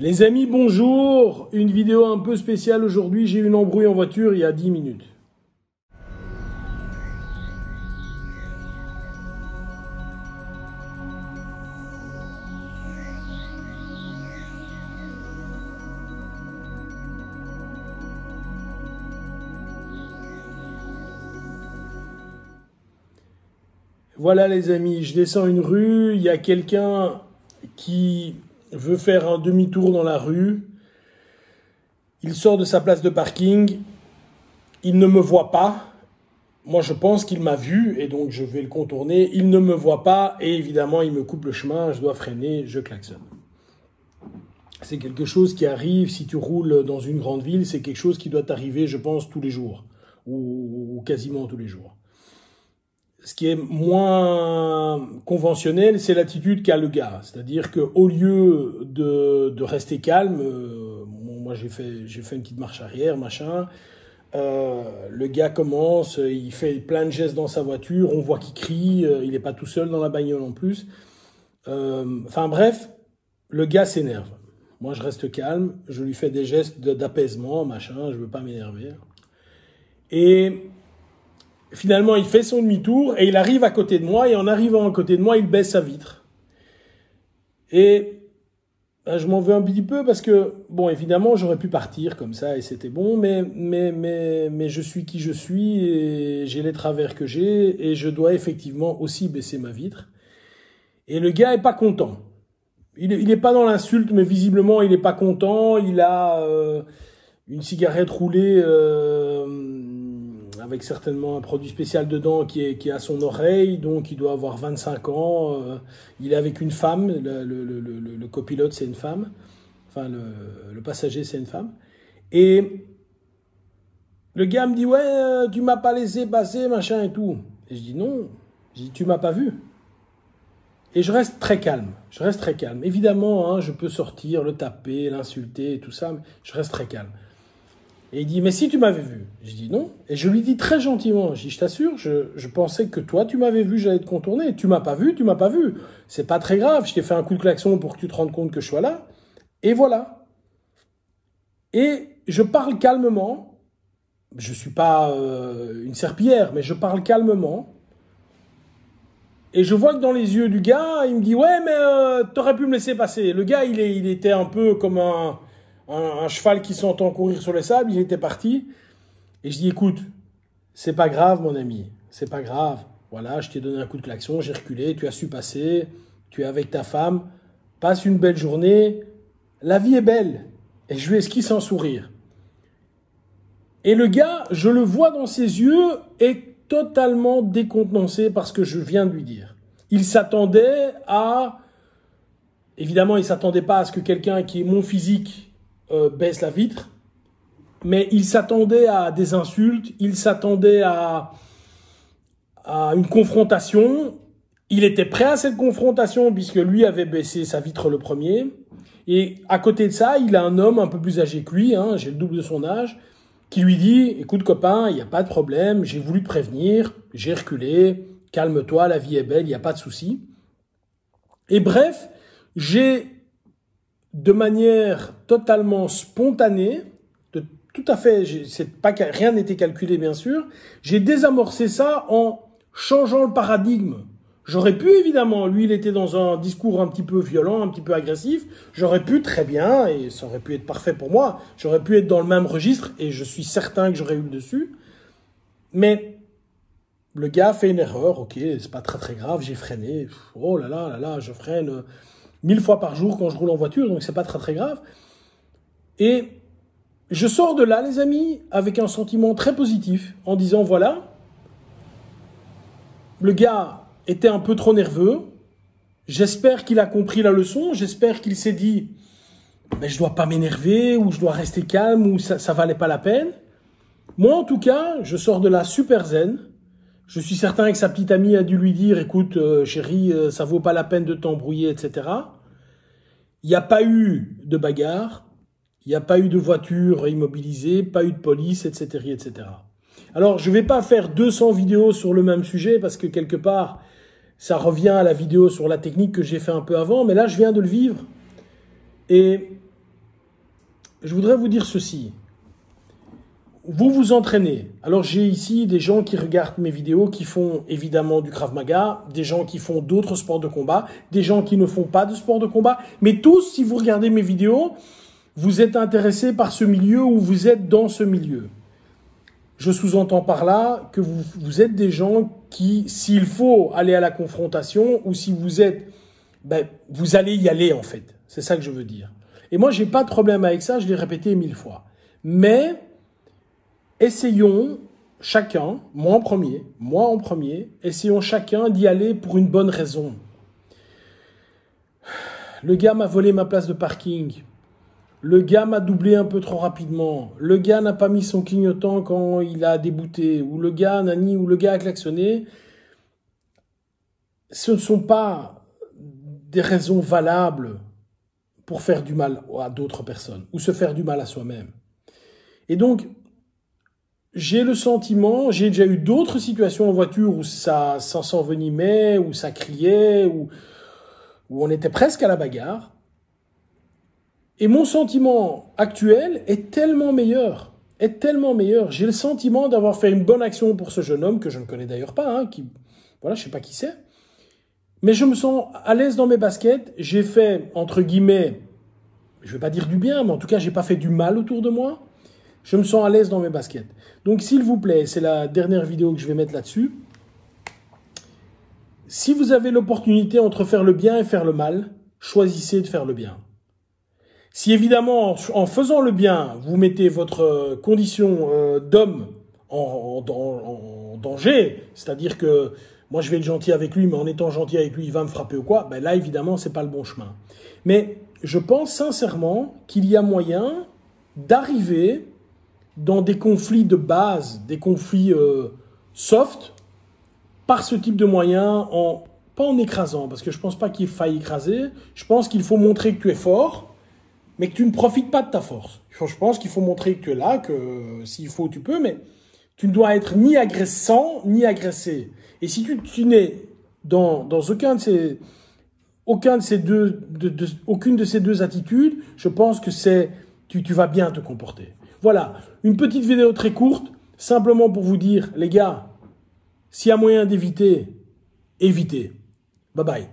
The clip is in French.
Les amis, bonjour. Une vidéo un peu spéciale aujourd'hui. J'ai eu une embrouille en voiture il y a 10 minutes. Voilà les amis, je descends une rue, il y a quelqu'un qui veut faire un demi-tour dans la rue. Il sort de sa place de parking, il ne me voit pas. Moi je pense qu'il m'a vu et donc je vais le contourner. Il ne me voit pas et évidemment il me coupe le chemin, je dois freiner, je klaxonne. C'est quelque chose qui arrive si tu roules dans une grande ville, c'est quelque chose qui doit t'arriver je pense tous les jours ou quasiment tous les jours. Ce qui est moins conventionnel, c'est l'attitude qu'a le gars. C'est-à-dire qu'au lieu de rester calme, moi j'ai fait une petite marche arrière, machin, le gars commence, il fait plein de gestes dans sa voiture, on voit qu'il crie, il n'est pas tout seul dans la bagnole en plus. Enfin bref, le gars s'énerve. Moi je reste calme, je lui fais des gestes d'apaisement, machin, je veux pas m'énerver. Et finalement, il fait son demi-tour et il arrive à côté de moi. Et en arrivant à côté de moi, il baisse sa vitre. Et je m'en veux un petit peu parce que, bon, évidemment, j'aurais pu partir comme ça et c'était bon. Mais je suis qui je suis et j'ai les travers que j'ai. Et je dois effectivement aussi baisser ma vitre. Et le gars est pas content. Il est pas dans l'insulte, mais visiblement, il est pas content. Il a une cigarette roulée avec certainement un produit spécial dedans qui est à son oreille, donc il doit avoir 25 ans, il est avec une femme, le copilote c'est une femme, enfin le passager c'est une femme, et le gars me dit « Ouais, tu m'as pas laissé passer, machin et tout ». Et je dis « Non », je dis « Tu m'as pas vu ». Et je reste très calme, Évidemment, hein, je peux sortir, le taper, l'insulter et tout ça, mais je reste très calme. Et il dit, mais si tu m'avais vu. Je dis non. Et je lui dis très gentiment, je dis, je t'assure, je pensais que toi, tu m'avais vu, j'allais te contourner. Tu m'as pas vu. C'est pas très grave. Je t'ai fait un coup de klaxon pour que tu te rendes compte que je sois là. Et voilà. Et je parle calmement. Je suis pas une serpillière, mais je parle calmement. Et je vois que dans les yeux du gars, il me dit, ouais, mais t'aurais pu me laisser passer. Le gars, il était un peu comme un cheval qui s'entend courir sur le sable, il était parti. Et je dis, écoute, c'est pas grave, mon ami, c'est pas grave. Voilà, je t'ai donné un coup de klaxon, j'ai reculé, tu as su passer, tu es avec ta femme, passe une belle journée, la vie est belle. Et je lui esquisse un sourire. Et le gars, je le vois dans ses yeux, est totalement décontenancé par ce que je viens de lui dire. Il s'attendait à... Évidemment, il s'attendait pas à ce que quelqu'un qui est mon physique baisse la vitre, mais il s'attendait à des insultes, il s'attendait à une confrontation. Il était prêt à cette confrontation puisque lui avait baissé sa vitre le premier. Et à côté de ça, il a un homme un peu plus âgé que lui, hein, j'ai le double de son âge, qui lui dit « Écoute copain, il n'y a pas de problème, j'ai voulu te prévenir, j'ai reculé, calme-toi, la vie est belle, il n'y a pas de souci. » Et bref, j'ai de manière totalement spontanée, tout à fait, rien n'était calculé bien sûr, j'ai désamorcé ça en changeant le paradigme. J'aurais pu évidemment, lui il était dans un discours un petit peu violent, un petit peu agressif, j'aurais pu très bien, et ça aurait pu être parfait pour moi, j'aurais pu être dans le même registre, et je suis certain que j'aurais eu le dessus, mais le gars fait une erreur, ok, c'est pas très grave, j'ai freiné, oh là là, je freine 1000 fois par jour quand je roule en voiture, donc c'est pas très grave. Et je sors de là, les amis, avec un sentiment très positif, en disant, voilà, le gars était un peu trop nerveux, j'espère qu'il a compris la leçon, j'espère qu'il s'est dit, mais je dois pas m'énerver, ou je dois rester calme, ou ça valait pas la peine. Moi, en tout cas, je sors de là super zen. Je suis certain que sa petite amie a dû lui dire, écoute, chérie, ça vaut pas la peine de t'embrouiller, etc. Il n'y a pas eu de bagarre, il n'y a pas eu de voiture immobilisée, pas eu de police, etc., etc. Alors, je ne vais pas faire 200 vidéos sur le même sujet parce que quelque part, ça revient à la vidéo sur la technique que j'ai fait un peu avant, mais là, je viens de le vivre. Et je voudrais vous dire ceci. Vous vous entraînez. Alors j'ai ici des gens qui regardent mes vidéos qui font évidemment du Krav Maga, des gens qui font d'autres sports de combat, des gens qui ne font pas de sport de combat. Mais tous, si vous regardez mes vidéos, vous êtes intéressés par ce milieu ou vous êtes dans ce milieu. Je sous-entends par là que vous êtes des gens qui, s'il faut aller à la confrontation ou si vous êtes, vous allez y aller en fait. C'est ça que je veux dire. Et moi, j'ai pas de problème avec ça, je l'ai répété 1000 fois. Mais essayons chacun, moi en premier, essayons chacun d'y aller pour une bonne raison. Le gars m'a volé ma place de parking. Le gars m'a doublé un peu trop rapidement. Le gars n'a pas mis son clignotant quand il a débouté. Ou le gars ou le gars a klaxonné. Ce ne sont pas des raisons valables pour faire du mal à d'autres personnes ou se faire du mal à soi-même. Et donc, j'ai le sentiment, j'ai déjà eu d'autres situations en voiture où ça s'envenimait, où ça criait, où on était presque à la bagarre. Et mon sentiment actuel est tellement meilleur. J'ai le sentiment d'avoir fait une bonne action pour ce jeune homme, que je ne connais d'ailleurs pas, voilà, je sais pas qui c'est. Mais je me sens à l'aise dans mes baskets. J'ai fait, entre guillemets, je vais pas dire du bien, mais en tout cas, j'ai pas fait du mal autour de moi. Je me sens à l'aise dans mes baskets. Donc, s'il vous plaît, c'est la dernière vidéo que je vais mettre là-dessus. Si vous avez l'opportunité entre faire le bien et faire le mal, choisissez de faire le bien. Si évidemment, en faisant le bien, vous mettez votre condition d'homme en danger, c'est-à-dire que moi je vais être gentil avec lui, mais en étant gentil avec lui, il va me frapper ou quoi, là évidemment, c'est pas le bon chemin. Mais je pense sincèrement qu'il y a moyen d'arriver dans des conflits de base, des conflits soft, par ce type de moyens, pas en écrasant, parce que je pense pas qu'il faille écraser, je pense qu'il faut montrer que tu es fort, mais que tu ne profites pas de ta force. Je pense qu'il faut montrer que tu es là, que s'il faut, tu peux, mais tu ne dois être ni agressant, ni agressé. Et si tu n'es dans aucune de ces deux attitudes, je pense que tu vas bien te comporter. Voilà, une petite vidéo très courte, simplement pour vous dire, les gars, s'il y a moyen d'éviter, évitez. Bye bye.